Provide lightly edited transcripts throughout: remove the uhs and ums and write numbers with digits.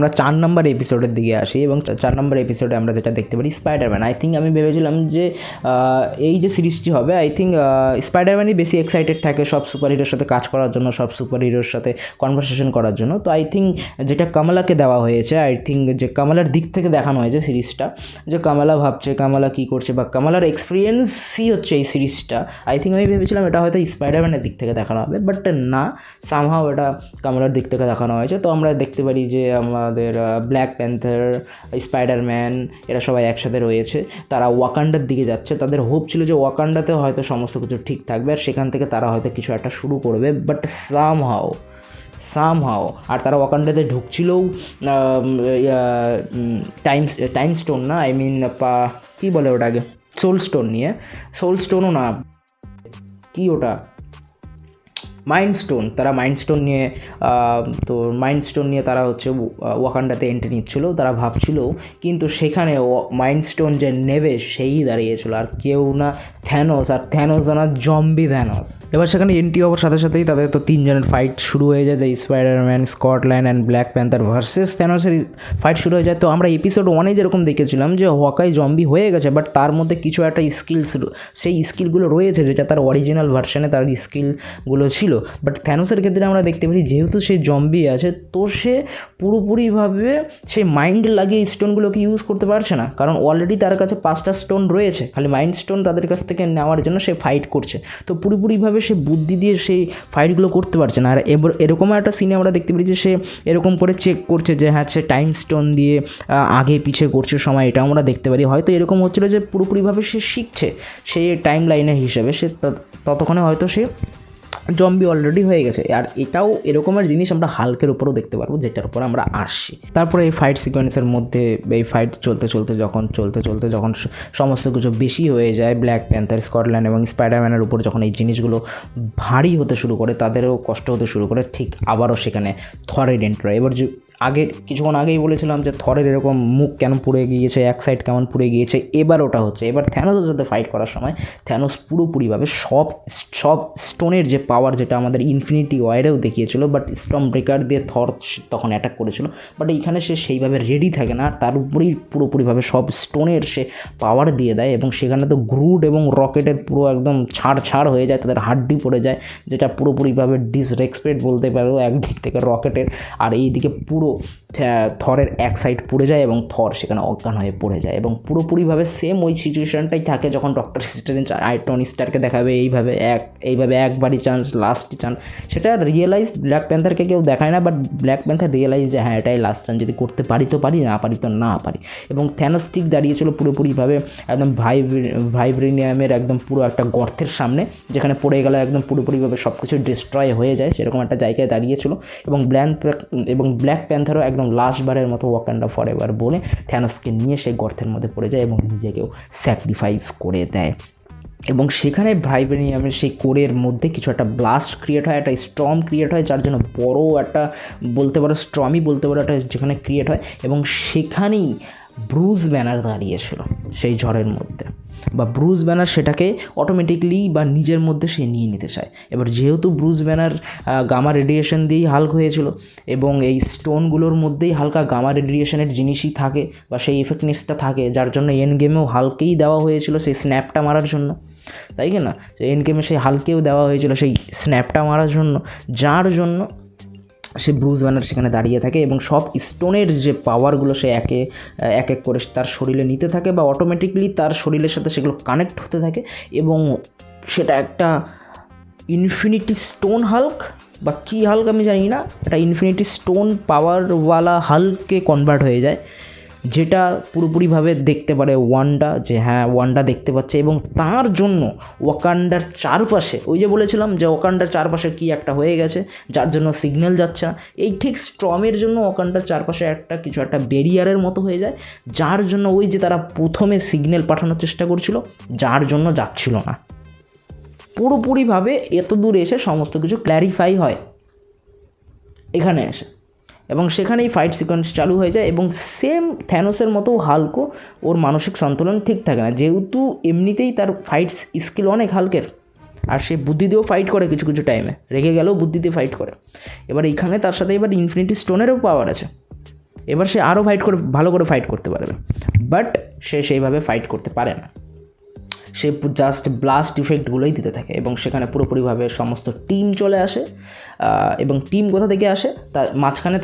আমরা 4 নম্বর এপিসোডের দিকে আসি এবং 4 নম্বর এপিসোডে আমরা যেটা দেখতে পারি স্পাইডারম্যান। আই থিঙ্ক আমি ভেবেছিলাম যে এই যে সিরিজটি হবে, আই থিঙ্ক স্পাইডারম্যানই বেশি এক্সাইটেড থাকে সব সুপার হিরোর সাথে কাজ করার জন্য, সব সুপার হিরোর সাথে কনভারসেশন করার জন্য। তো আই থিঙ্ক যেটা কামালাকে দেওয়া হয়েছে, আই থিঙ্ক যে কামালার দিক থেকে দেখানো হয়েছে সিরিজটা, যে কামালা ভাবছে, কামালা কী করছে বা কামালার এক্সপিরিয়েন্সই হচ্ছে এই সিরিজটা। আই থিঙ্ক আমি ভেবেছিলাম এটা হয়তো স্পাইডারম্যানের দিক থেকে দেখানো হবে, বাট না, সামহাও এটা কামালার দিক থেকে দেখানো হয়েছে। তো আমরা দেখতে পারি যে আমাদের ব্ল্যাক প্যান্থার, স্পাইডারম্যান এরা সবাই একসাথে রয়েছে, তারা ওয়াকান্ডার দিকে যাচ্ছে। তাদের হোপ ছিল যে ওয়াকান্ডাতেও হয়তো সমস্ত কিছু ঠিক থাকবে আর সেখান থেকে তারা হয়তো কিছু একটা শুরু করবে, বাট সামহাও আর তারা ওয়াকান্ডাতে ঢুকছিলেও টাইম স্টোন না, আই মিন কী বলে ওটাকে, সোল স্টোনও না, কি ওটা, মাইন্ড স্টোন, তারা মাইন্ড স্টোন নিয়ে তারা হচ্ছে ওয়াকান্ডাতে এন্ট্রি নিচ্ছিল, তারা ভাবছিল, কিন্তু সেখানে মাইন্ড স্টোন যে নেবে সেই দাঁড়িয়েছিল আর কেউ না, থ্যানোস না, জম্বি থ্যানোস। এবার সেখানে এন্ট্রি হওয়ার সাথে সাথেই তাদের তো 3 জনের ফাইট শুরু হয়ে যায়, যে Spiderman, Scotland and Black Panther versus থ্যানোসের ফাইট শুরু হয়ে যায়। তো আমরা এপিসোড 1 যেরকম দেখেছিলাম যে হকাই জম্বি হয়ে গেছে, বাট তার মধ্যে কিছু একটা সেই স্কিলগুলো রয়েছে যেটা তার অরিজিনাল ভার্সনে তার স্কিলগুলো ছিল। বাট থ্যানোসের ক্ষেত্রে আমরা দেখতে পারি যেহেতু সে জম্বি আছে, তো সে পুরোপুরিভাবে সে মাইন্ড লাগিয়ে স্টোনগুলোকে ইউজ করতে পারছে না, কারণ অলরেডি তার কাছে 5টা স্টোন রয়েছে, খালি মাইন্ড স্টোন তাদের কাছ থেকে নেওয়ার জন্য সে ফাইট করছে। তো পুরোপুরিভাবে সে বুদ্ধি দিয়ে সেই ফাইটগুলো করতে পারছে না। আর এরকম একটা সিনে আমরা দেখতে পারি যে সে এরকম করে চেক করছে যে হ্যাঁ, সে টাইম স্টোন দিয়ে আগে পিছিয়ে করছে সময়, এটা আমরা দেখতে পারি। হয়তো এরকম হচ্ছিলো যে পুরোপুরিভাবে সে শিখছে, সে টাইম লাইনের হিসেবে সে ততক্ষণে হয়তো সে জম্বি অলরেডি হয়ে গেছে। আর এটাও এরকমের জিনিস আমরা হাল্কের উপরেও দেখতে পারবো, যেটার উপর আমরা আসছি। তারপরে এই ফাইট সিকোয়েন্সের মধ্যে এই ফাইট চলতে যখন সমস্ত কিছু বেশি হয়ে যায়, ব্ল্যাক প্যান্থার, স্কটল্যান্ড এবং স্পাইডারম্যানের উপর যখন এই জিনিসগুলো ভারী হতে শুরু করে, তাদেরও কষ্ট হতে শুরু করে, ঠিক আবারও সেখানে থরের এন্ট্রি। এবার কিছুক্ষণ আগেই বলেছিলাম যে থরের এরকম মুখ কেন পুড়ে গিয়েছে, এক সাইড কেমন পুড়ে গিয়েছে, এবার ওটা হচ্ছে। এবার থ্যানোসের সাথে ফাইট করার সময় থ্যানোস পুরোপুরিভাবে সব স্টোনের যে পাওয়ার, যেটা আমাদের ইনফিনিটি ওয়ারেও দেখিয়েছিল, বাট স্টর্ম ব্রেকার দিয়ে থর তখন অ্যাটাক করেছিল, বাট এইখানে সে সেইভাবে রেডি থাকে না, তার উপরেই পুরোপুরিভাবে সব স্টোনের সে পাওয়ার দিয়ে দেয় এবং সেখানে তো গ্রুড এবং রকেটের পুরো একদম ছাড় হয়ে যায়, তাদের হাড্ডি পড়ে যায়, যেটা পুরোপুরিভাবে ডিসরেসপেক্ট বলতে পারো একদিক থেকে রকেটের। আর এই দিকে পুরো থরের এক সাইড পুড়ে যায় এবং থর সেখানে অজ্ঞান হয়ে পড়ে যায়। এবং পুরোপুরিভাবে সেম ওই সিচুয়েশনটাই থাকে যখন ডক্টর স্ট্রেঞ্জ টনি স্টারকে দেখাবে এইভাবে একবারই চান্স, লাস্টই চান্স। সেটা রিয়েলাইজ ব্ল্যাক প্যান্থারকে কেউ দেখায় না, বাট ব্ল্যাক প্যান্থার রিয়েলাইজ যে হ্যাঁ, এটাই লাস্ট চান্স, যদি করতে পারি তো পারি, না পারি তো না পারি। এবং থ্যানোস ঠিক দাঁড়িয়েছিল পুরোপুরিভাবে একদম ভাইব্রেনিয়ামের একদম পুরো একটা গর্তের সামনে, যেখানে পড়ে গেলে একদম পুরোপুরিভাবে সব কিছু ডিস্ট্রয় হয়ে যায়, সেরকম একটা জায়গায় দাঁড়িয়েছিল। এবং ব্ল্যাক প্যান্থারও একদম লাস্টবারের মতো ওয়াকান্ডা ফরএভার বলে থ্যানোসকে নিয়ে সেই গর্তের মধ্যে পড়ে যায় এবং নিজেকেও স্যাক্রিফাইস করে দেয়। এবং সেখানে ভাইব্রেনিয়ামের সেই কোরের মধ্যে কিছু একটা ব্লাস্ট ক্রিয়েট হয়, একটা স্টর্ম ক্রিয়েট হয়, যার জন্য বড় একটা স্টর্মই বলতে পারো একটা যেখানে ক্রিয়েট হয়। এবং সেখানেই ব্রুস ব্যানার দাঁড়িয়েছিল সেই ঝড়ের মধ্যে, বা ব্রুস ব্যানার সেটাকে অটোমেটিকলি বা নিজের মধ্যে সে নিয়ে নিতে চায়। এবার যেহেতু ব্রুস ব্যানার গামা রেডিয়েশন দিয়েই হাল্ক হয়েছিল এবং এই স্টোনগুলোর মধ্যেই হালকা গামা রেডিয়েশনের জিনিসই থাকে বা সেই এফেক্টনেসটা থাকে, যার জন্য এন্ড গেমেও হালকেই দেওয়া হয়েছিল সেই স্ন্যাপটা মারার জন্য, তাই কি না? এন্ড গেমে সেই হালকেও দেওয়া হয়েছিল সেই স্ন্যাপটা মারার জন্য, যার জন্য সে ব্রুস ব্যানার সেখানে দাঁড়িয়ে থাকে এবং সব স্টোনের যে পাওয়ারগুলো সে এক এক করে তার শরীরে নিতে থাকে বা অটোমেটিকলি তার শরীরের সাথে সেগুলো কানেক্ট হতে থাকে এবং সেটা একটা ইনফিনিটি স্টোন হাল্ক বা কী হাল্ক আমি জানি না, এটা ইনফিনিটি স্টোন পাওয়ারওয়ালা হাল্কে কনভার্ট হয়ে যায়, যেটা পুরোপুরিভাবে দেখতে পারে ওয়ান্ডা, যে হ্যাঁ ওয়ান্ডা দেখতে পাচ্ছে। এবং তার জন্য ওয়াকান্ডার চারপাশে, ওই যে বলেছিলাম যে ওয়াকান্ডার চারপাশে কি একটা হয়ে গেছে, যার জন্য সিগন্যাল যাচ্ছে না, এই ঠিক স্টর্মের জন্য ওয়াকান্ডার চারপাশে কিছু একটা ব্যারিয়ারের মতো হয়ে যায়, যার জন্য ওই যে তারা প্রথমে সিগন্যাল পাঠানোর চেষ্টা করছিল, যার জন্য যাচ্ছিল না। পুরোপুরিভাবে এত দূরে এসে সমস্ত কিছু ক্ল্যারিফাই হয় এখানে এসে, এবং সেখানেই ফাইট সিকোয়েন্স চালু হয়ে যায়। এবং সেম থ্যানোসের মতো হাল্কও ওর মানসিক সন্তুলন ঠিক থাকে না, যেহেতু এমনিতেই তার ফাইট স্কিল অনেক হাল্কের, আর সে বুদ্ধি দিয়েও ফাইট করে, কিছু কিছু টাইমে রেগে গেলেও বুদ্ধি দিয়ে ফাইট করে। এবার এইখানে তার সাথে এবার ইনফিনিটি স্টোনেরও পাওয়ার আছে, এবার সে আরও ভালো করে ফাইট করতে পারবে, বাট সে সেইভাবে ফাইট করতে পারে না। সে জাস্ট ব্লাস্ট ইফেক্টগুলোই দিতে থাকে এবং সেখানে পুরোপুরিভাবে সমস্ত টিম চলে আসে। এবং কোথা থেকে আসে, মাঝখানে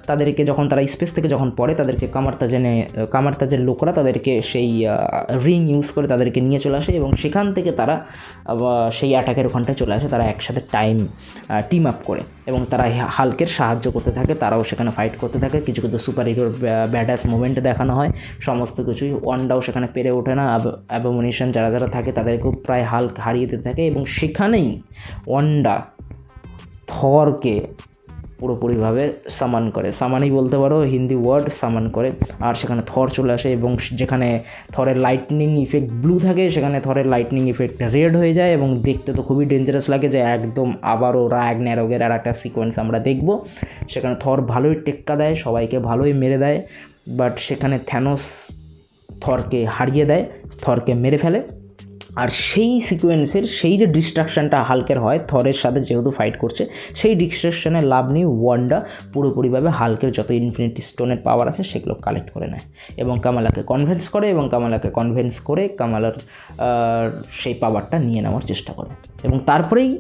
তাদেরকে যখন তারা স্পেস থেকে যখন পড়ে, তাদেরকে কামারতাজের লোকরা তাদেরকে সেই রিং ইউজ করে তাদেরকে নিয়ে চলে আসে এবং সেখান থেকে তারা সেই অ্যাটাকের ওখানটায় চলে আসে। তারা একসাথে টিম আপ করে এবং তারা হাল্কের সাহায্য করতে থাকে, তারাও সেখানে ফাইট করতে থাকে। কিছু কিছু সুপার হিরোর ব্যাডাস মুভমেন্ট দেখানো হয়, সমস্ত কিছুই। ওয়ান্ডাও সেখানে পেরে ওঠে না, অ্যাবমিনিশন যারা থাকে তাদেরকেও প্রায় হাল্ক হারিয়ে দিতে থাকে এবং সেখানেই ওয়ান্ডা থরকে পুরোপুরিভাবে সামানই বলতে পারো, হিন্দি ওয়ার্ড সামান করে। আর সেখানে থর চলে আসে এবং যেখানে থরের লাইটনিং ইফেক্ট ব্লু থাকে সেখানে থরের লাইটনিং ইফেক্ট রেড হয়ে যায় এবং দেখতে তো খুবই ডেঞ্জারাস লাগে, যে একদম আবারও রাগন্যারকের আর একটা সিকোয়েন্স আমরা দেখব। সেখানে থর ভালোই টেক্কা দেয়, সবাইকে ভালোই মেরে দেয়, বাট সেখানে থ্যানোস থরকে হারিয়ে দেয়, থরকে মেরে ফেলে। আর সেই সিকোয়েন্সের সেই যে ডিস্ট্রাকশানটা হাল্কের হয় থরের সাথে যেহেতু ফাইট করছে, সেই ডিস্ট্রাকশানের লাভ নিয়ে ওয়ান্ডা পুরোপুরিভাবে হাল্কের যত ইনফিনিটি স্টোনের পাওয়ার আছে সেগুলো কালেক্ট করে নেয় এবং কামালাকে কনভিন্স করে কামালার সেই পাওয়ারটা নিয়ে নেওয়ার চেষ্টা করে। এবং তারপরেই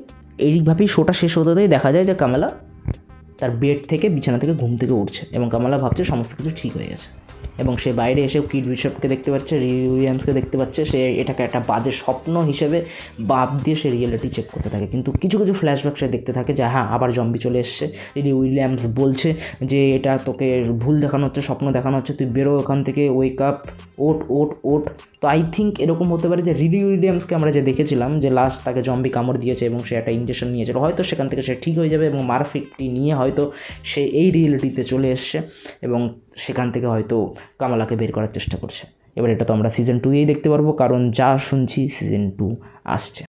এইভাবেই শোটা শেষ হতেই দেখা যায় যে কামালা তার বিছানা থেকে ঘুম থেকে উঠছে এবং কামালা ভাবছে সমস্ত কিছু ঠিক হয়ে গেছে এবং সে বাইরে এসে কিড বিশপকে দেখতে পাচ্ছে, উইলিয়ামসকে দেখতে পাচ্ছে। সে এটাকে একটা বাজে স্বপ্ন হিসেবে বাদ দিয়ে সে রিয়েলিটি চেক করতে থাকে, কিন্তু কিছু কিছু ফ্ল্যাশব্যাক সে দেখতে থাকে যে হ্যাঁ আবার জম্বি চলে এসছে। উইলিয়ামস বলছে যে এটা তোকে ভুল দেখানো হচ্ছে, স্বপ্ন দেখানো হচ্ছে, তুই বেরো ওখান থেকে, ওয়েক আপ, ওট। তো আই থিঙ্ক এরকম হতে পারে যে উইলিয়ামসকে আমরা যে দেখেছিলাম যে লাস্ট তাকে জম্বি কামড় দিয়েছে এবং সে একটা ইনজেকশন নিয়েছিল, হয়তো সেখান থেকে সে ঠিক হয়ে যাবে এবং মারফিকটি নিয়ে হয়তো সে এই রিয়েলিটিতে চলে এসছে এবং সেখান থেকে হয়তো কামালাকে বের করার চেষ্টা করছে। এবার এটা তো আমরা সিজন 2-এই দেখতে পারবো, কারণ যা শুনছি সিজন 2 আসছে।